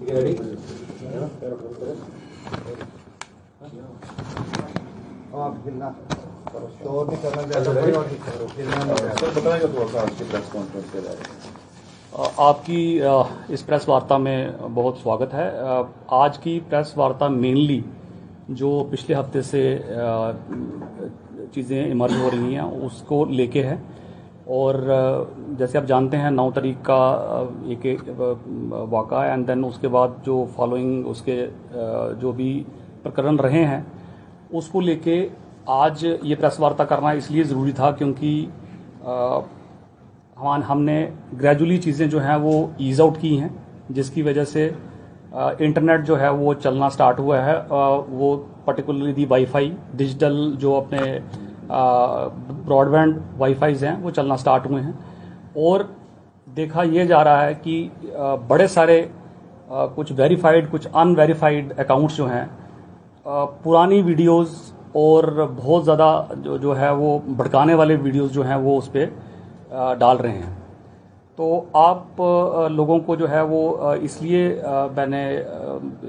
Ready? शोर नहीं करना आपकी इस प्रेस वार्ता में बहुत स्वागत है। आज की प्रेस वार्ता मेनली जो पिछले हफ्ते से चीज़ें इमर्ज हो रही हैं उसको लेके है। और जैसे आप जानते हैं 9 तारीख का एक वाक़ा एंड देन उसके बाद जो फॉलोइंग उसके जो भी प्रकरण रहे हैं उसको लेके आज ये प्रेस वार्ता करना इसलिए ज़रूरी था क्योंकि हमने ग्रेजुअली चीज़ें जो हैं वो ईज आउट की हैं, जिसकी वजह से इंटरनेट जो है वो चलना स्टार्ट हुआ है। वो पर्टिकुलरली दी वाईफाई डिजिटल जो अपने ब्रॉडबैंड वाईफाईज हैं वो चलना स्टार्ट हुए हैं। और देखा ये जा रहा है कि बड़े सारे कुछ वेरीफाइड कुछ अनवेरीफाइड अकाउंट्स जो हैं पुरानी वीडियोस और बहुत ज़्यादा जो है वो भड़काने वाले वीडियोस जो हैं वो उस पर डाल रहे हैं। तो आप लोगों को जो है वो इसलिए मैंने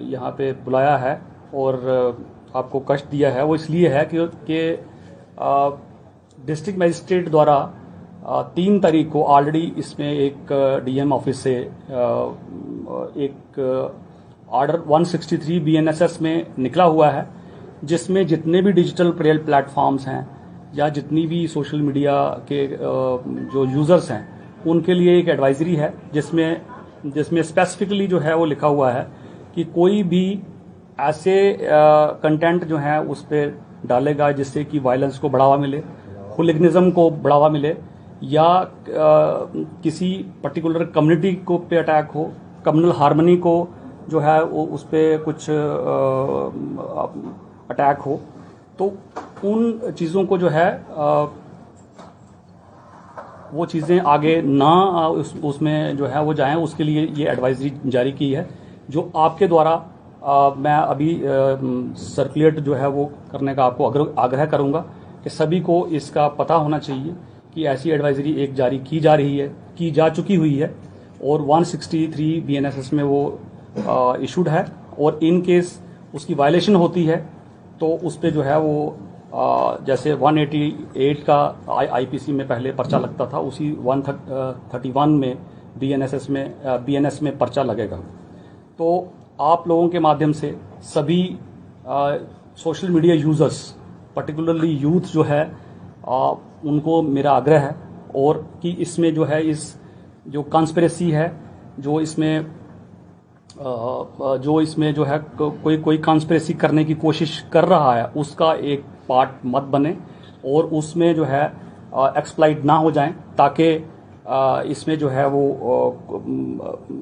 यहाँ पे बुलाया है और आपको कष्ट दिया है, वो इसलिए है कि डिस्ट्रिक्ट मजिस्ट्रेट द्वारा 3 तारीख को ऑलरेडी इसमें एक डीएम ऑफिस से एक ऑर्डर 163 बीएनएसएस में निकला हुआ है, जिसमें जितने भी डिजिटल प्लेटफॉर्म्स हैं या जितनी भी सोशल मीडिया के जो यूज़र्स हैं उनके लिए एक एडवाइजरी है, जिसमें स्पेसिफिकली जो है वो लिखा हुआ है कि कोई भी ऐसे कंटेंट जो है उस पर डालेगा जिससे कि वायलेंस को बढ़ावा मिले, हुलिगनिज्म को बढ़ावा मिले या किसी पर्टिकुलर कम्युनिटी को पे अटैक हो, कम्युनल हार्मनी को जो है वो उस पर कुछ अटैक हो, तो उन चीज़ों को जो है वो चीज़ें आगे ना उसमें जो है वो जाएं, उसके लिए ये एडवाइजरी जारी की है, जो आपके द्वारा मैं अभी सर्कुलेट जो है वो करने का आपको आग्रह करूंगा कि सभी को इसका पता होना चाहिए कि ऐसी एडवाइजरी एक जारी की जा रही है, की जा चुकी हुई है और 163 बीएनएसएस में वो इशूड है। और इन केस उसकी वायलेशन होती है तो उस पर जो है वो जैसे 188 का आईपीसी में पहले पर्चा लगता था, उसी 131 में बीएनएस में पर्चा लगेगा। तो आप लोगों के माध्यम से सभी social media users particularly youth जो है उनको मेरा आग्रह है और कि इसमें जो है इस जो कॉन्स्पिरेसी है जो इसमें जो है कोई कॉन्स्पिरेसी करने की कोशिश कर रहा है उसका एक पार्ट मत बने और उसमें जो है एक्सप्लॉइट ना हो जाएं, ताकि इसमें जो है वो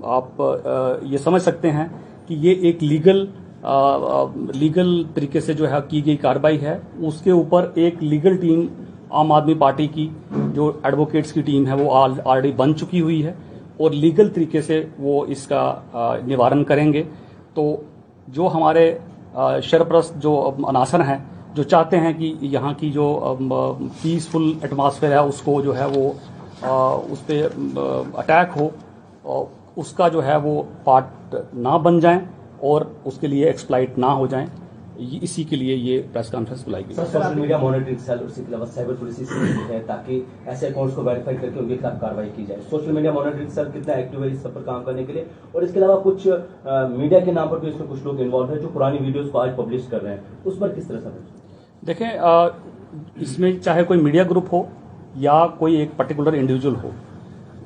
आप ये समझ सकते हैं कि ये एक लीगल तरीके से जो है की गई कार्रवाई है। उसके ऊपर एक लीगल टीम आम आदमी पार्टी की जो एडवोकेट्स की टीम है वो ऑलरेडी बन चुकी हुई है और लीगल तरीके से वो इसका निवारण करेंगे। तो जो हमारे शरप्रस्त जो अनासर हैं जो चाहते हैं कि यहाँ की जो पीसफुल एटमॉस्फेयर है उसको जो है वो उस पर अटैक हो, उसका जो है वो पार्ट ना बन जाएं और उसके लिए एक्सप्लॉइट ना हो जाएं, इसी के लिए ये प्रेस कॉन्फ्रेंस बुलाई गई। सोशल मीडिया मॉनिटरिंग सेल और इसके अलावा साइबर पुलिस है ताकि ऐसे अकाउंट्स को वेरीफाई करके उनके खिलाफ कार्रवाई की जाए। सोशल मीडिया मॉनिटरिंग सेल कितना एक्टिव है इस सब पर काम करने के लिए, और इसके अलावा कुछ मीडिया के नाम पर भी इसमें कुछ लोग इन्वॉल्व है जो पुरानी वीडियोज को आज पब्लिश कर रहे हैं, उस पर किस तरह से? देखें, इसमें चाहे कोई मीडिया ग्रुप हो या कोई एक पर्टिकुलर इंडिविजुअल हो,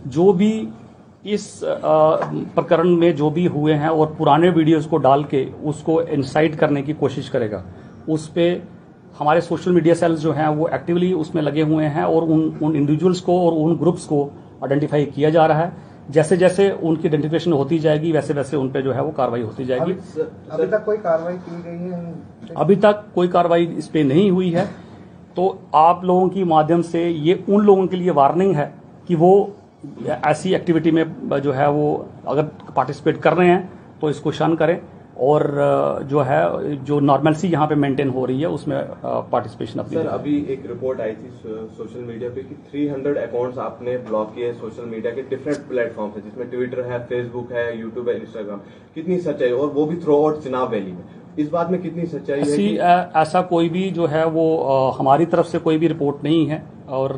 जो भी इस प्रकरण में जो भी हुए हैं और पुराने वीडियोस को डाल के उसको इंसाइट करने की कोशिश करेगा, उस पे हमारे सोशल मीडिया सेल्स जो हैं वो एक्टिवली उसमें लगे हुए हैं और उन इंडिविजुअल्स को और उन ग्रुप्स को आइडेंटिफाई किया जा रहा है। जैसे जैसे उनकी आइडेंटिफिकेशन होती जाएगी वैसे वैसे उन पे जो है वो कार्रवाई होती जाएगी। अभी तक कोई कार्रवाई की गई है? अभी तक कोई कार्रवाई इस पे नहीं हुई है। तो आप लोगों की माध्यम से ये उन लोगों के लिए वार्निंग है कि वो ऐसी एक्टिविटी में जो है वो अगर पार्टिसिपेट कर रहे हैं तो इसको शन करें और जो है जो नॉर्मलसी यहाँ पे मेंटेन हो रही है उसमें पार्टिसिपेशन अपनी। सर अभी एक रिपोर्ट आई थी सोशल मीडिया पे कि 300 अकाउंट्स आपने ब्लॉक किए सोशल मीडिया के डिफरेंट प्लेटफॉर्म पे, जिसमें ट्विटर है, फेसबुक है, यूट्यूब है, इंस्टाग्राम। कितनी सच्चाई, और वो भी थ्रू आउट चिनाब वैली में, इस बात में कितनी सच्चाई है कि... ऐसा कोई भी जो है वो हमारी तरफ से कोई भी रिपोर्ट नहीं है, और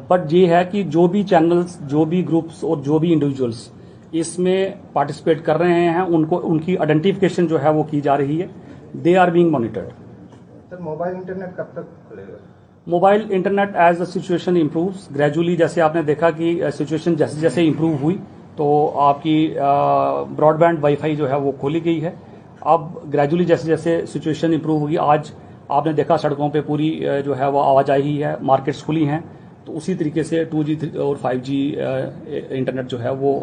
बट ये है कि जो भी चैनल्स, जो भी ग्रुप्स और जो भी इंडिविजुअल्स इसमें पार्टिसिपेट कर रहे हैं उनको, उनकी आइडेंटिफिकेशन जो है वो की जा रही है। They are being monitored. Sir mobile internet कब तक खुलेगा? Mobile internet as the situation improves gradually, जैसे आपने देखा कि सिचुएशन जैसे जैसे इम्प्रूव हुई तो आपकी ब्रॉडबैंड वाईफाई जो है वो खोली गई है। अब ग्रेजुअली जैसे जैसे सिचुएशन इम्प्रूव होगी, आज आपने देखा सड़कों पे पूरी जो है वो आवाजाही है, मार्केट्स खुली हैं, तो उसी तरीके से 2G और 5G इंटरनेट जो है वो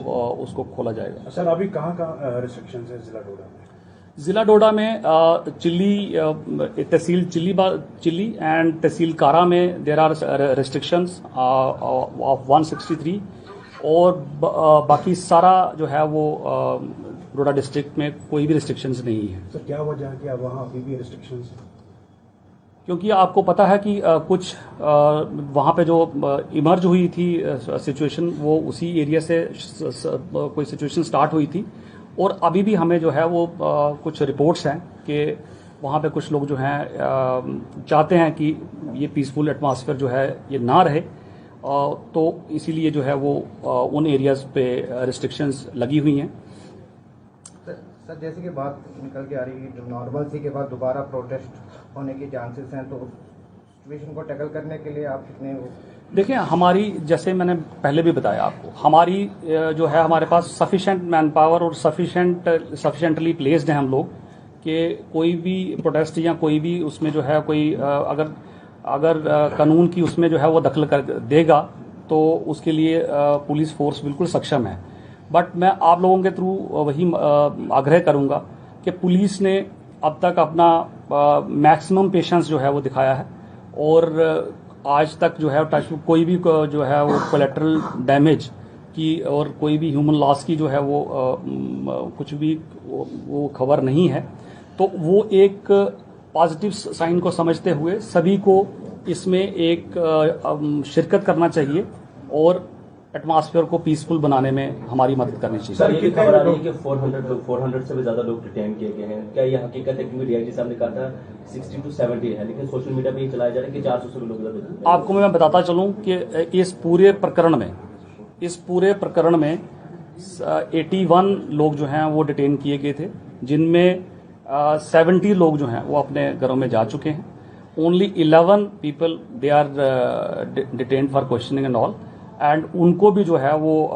उसको खोला जाएगा। सर अभी कहाँ रिस्ट्रिक्शन है जिला डोडा में? जिला डोडा में चिल्ली, तहसील चिल्ली एंड तहसील कारा में देर आर रिस्ट्रिक्शंस ऑफ 163, और बाकी सारा जो है वो डोडा डिस्ट्रिक्ट में कोई भी रिस्ट्रिक्शंस नहीं है। सर क्या वजह है कि अब वहाँ अभी भी रिस्ट्रिक्शंस हैं? क्योंकि आपको पता है कि कुछ वहाँ पे जो इमर्ज हुई थी सिचुएशन, वो उसी एरिया से कोई सिचुएशन स्टार्ट हुई थी, और अभी भी हमें जो है वो कुछ रिपोर्ट्स हैं कि वहाँ पे कुछ लोग जो हैं चाहते हैं कि ये पीसफुल एटमॉस्फेयर जो है ये ना रहे, तो इसीलिए जो है वो उन एरियाज पे रिस्ट्रिक्शंस लगी हुई हैं। सर जैसे कि बात निकल के आ रही है, जो नॉर्मलसी के बाद दोबारा प्रोटेस्ट होने के चांसेस हैं, तो उस सिचुएशन को टैकल करने के लिए आप कितने... देखिए, हमारी, जैसे मैंने पहले भी बताया आपको, हमारी जो है हमारे पास सफिशिएंट मैन पावर और सफिशिएंटली प्लेस्ड हैं हम लोग, कि कोई भी प्रोटेस्ट या कोई भी उसमें जो है कोई अगर कानून की उसमें जो है वो दखल कर देगा तो उसके लिए पुलिस फोर्स बिल्कुल सक्षम है। बट मैं आप लोगों के थ्रू वही आग्रह करूंगा कि पुलिस ने अब तक अपना मैक्सिमम पेशेंस जो है वो दिखाया है, और आज तक जो है कोई भी जो है वो कोलैटरल डैमेज की और कोई भी ह्यूमन लॉस की जो है वो कुछ भी वो खबर नहीं है। तो वो एक पॉजिटिव साइन को समझते हुए सभी को इसमें एक शिरकत करना चाहिए और एटमॉस्फेयर को पीसफुल बनाने में हमारी मदद करनी चाहिए। सर ये खबर आ रही है कि 400 से भी ज्यादा लोग डिटेन किए गए हैं, क्या ये हकीकत है? क्योंकि डीआईजी साहब ने कहा था 60 to 70 है, लेकिन सोशल मीडिया पे ये चलाया जा रहा है कि 400 से भी लोग। आपको मैं बताता चलूं कि इस पूरे प्रकरण में 81 लोग जो हैं वो डिटेन किए गए थे, जिनमें 70 लोग जो हैं वो अपने घरों में जा चुके हैं। Only 11 people they are detained for questioning and all, and उनको भी जो है वो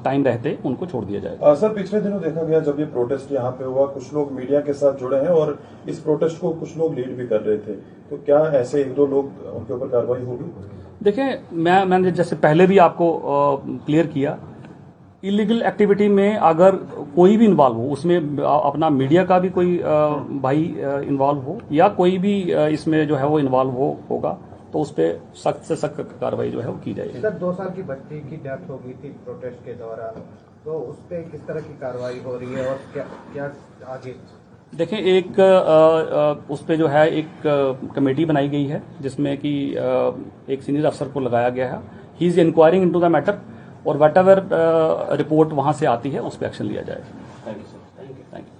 टाइम रहते उनको छोड़ दिया जाएगा। सर पिछले दिनों देखा गया जब ये प्रोटेस्ट यहाँ पे हुआ, कुछ लोग मीडिया के साथ जुड़े हैं और इस प्रोटेस्ट को कुछ लोग लीड भी कर रहे थे, तो क्या ऐसे 1-2 लोग उनके ऊपर कार्रवाई होगी? देखिए, मैंने जैसे पहले भी आपको क्लियर किया, इलीगल एक्टिविटी में अगर कोई भी इन्वॉल्व हो, उसमें अपना मीडिया का भी कोई भाई इन्वॉल्व हो या कोई भी इसमें जो है वो इन्वॉल्व होगा, तो उस पर सख्त से सख्त कार्रवाई जो है वो की जाएगी। सर 2 साल की बच्ची की डेथ हो गई थी प्रोटेस्ट के दौरान, तो उस पर किस तरह की कार्रवाई हो रही है और क्या आगे? देखें, एक उस पर जो है एक कमेटी बनाई गई है जिसमें कि एक सीनियर अफसर को लगाया गया है। He is enquiring into the matter, और वट एवर रिपोर्ट वहां से आती है उस पर एक्शन लिया जाएगा। Thank you sir, thank you. Thank you.